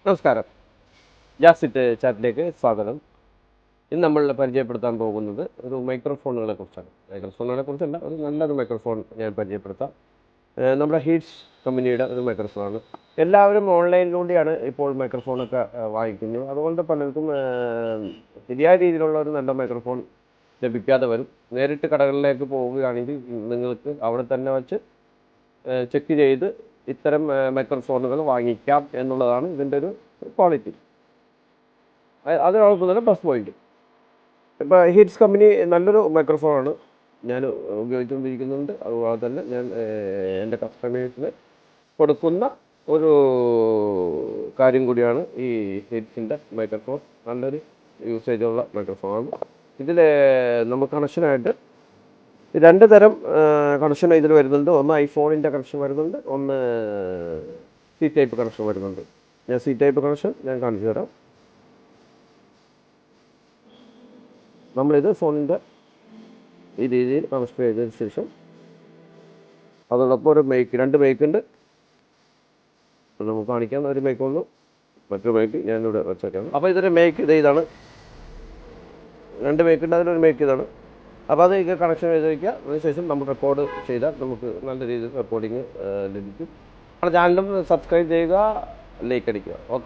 നമസ്കാരം. ജാസിറ്റ് ചാറ്റിലേക്ക് സ്വാഗതം. ഇന്ന് നമ്മൾ പരിചയപ്പെടുത്താൻ പോകുന്നത് ഒരു മൈക്രോഫോണുകളെ കുറിച്ചാണ്. മൈക്രോഫോണുകളെ കുറിച്ചല്ല, ഒരു നല്ലൊരു മൈക്രോഫോൺ ഞാൻ പരിചയപ്പെടുത്താം. നമ്മുടെ ഹീറ്റ്സ് കമ്പനിയുടെ ഒരു മൈക്രോഫോണാണ്. എല്ലാവരും ഓൺലൈനിലൂടെയാണ് ഇപ്പോൾ മൈക്രോഫോണൊക്കെ വാങ്ങിക്കുന്നത്. അതുകൊണ്ട് പലർക്കും ശരിയായ രീതിയിലുള്ള ഒരു നല്ല മൈക്രോഫോൺ ലഭിക്കാതെ വരും. നേരിട്ട് കടകളിലേക്ക് പോവുകയാണെങ്കിൽ നിങ്ങൾക്ക് അവിടെ തന്നെ വച്ച് ചെക്ക് ചെയ്ത് ഇത്തരം മൈക്രോഫോണുകൾ വാങ്ങിക്കാം എന്നുള്ളതാണ് ഇതിൻ്റെ ഒരു ക്വാളിറ്റി. അതിനോടൊപ്പം തന്നെ പ്ലസ് പോയിന്റ്. ഇപ്പോൾ ഹിറ്റ്സ് കമ്പനി നല്ലൊരു മൈക്രോഫോണാണ് ഞാൻ ഉപയോഗിച്ചുകൊണ്ടിരിക്കുന്നുണ്ട്. അതുപോലെ തന്നെ ഞാൻ എൻ്റെ കസ്റ്റമേഴ്സിന് കൊടുക്കുന്ന ഒരു കാര്യം കൂടിയാണ് ഈ ഹിറ്റ്സിൻ്റെ മൈക്രോഫോൺ. നല്ലൊരു യൂസേജുള്ള മൈക്രോഫോണാണ്. ഇതിൽ നമുക്ക് കണക്ഷനായിട്ട് രണ്ട് തരം കണക്ഷൻ ഇതിൽ വരുന്നുണ്ട്. ഒന്ന് ഐഫോണിൻ്റെ കണക്ഷൻ വരുന്നുണ്ട്, ഒന്ന് സി ടൈപ്പ് കണക്ഷൻ വരുന്നുണ്ട്. ഞാൻ സി ടൈപ്പ് കണക്ഷൻ ഞാൻ കാണിച്ചു തരാം. നമ്മളിത് ഫോണിൻ്റെ ഈ രീതിയിൽ കണക്ഷൻ ചെയ്തതിന് ശേഷം അതോടൊപ്പം ഒരു രണ്ട് മൈക്കുണ്ട്. നമുക്ക് കാണിക്കാം. ഒരു മൈക്കുള്ളൂ, മറ്റൊരു മൈക്ക് ഞാനിവിടെ വെച്ചേക്കാം. അപ്പോൾ ഇതൊരു മൈക്ക് ഇതാണ്. രണ്ട് മൈക്കുണ്ട്, അതിലൊരു മൈക്ക് ഇതാണ്. അപ്പോൾ അത് കണക്ഷൻ ചെയ്ത് വയ്ക്കുക. അതിനുശേഷം നമ്മൾ റെക്കോർഡ് ചെയ്താൽ നമുക്ക് നല്ല രീതിയിൽ റെക്കോർഡിങ് ലഭിക്കും. നമ്മുടെ ചാനലും സബ്സ്ക്രൈബ് ചെയ്യുക, ലൈക്ക് അടിക്കുക. ഓക്കെ.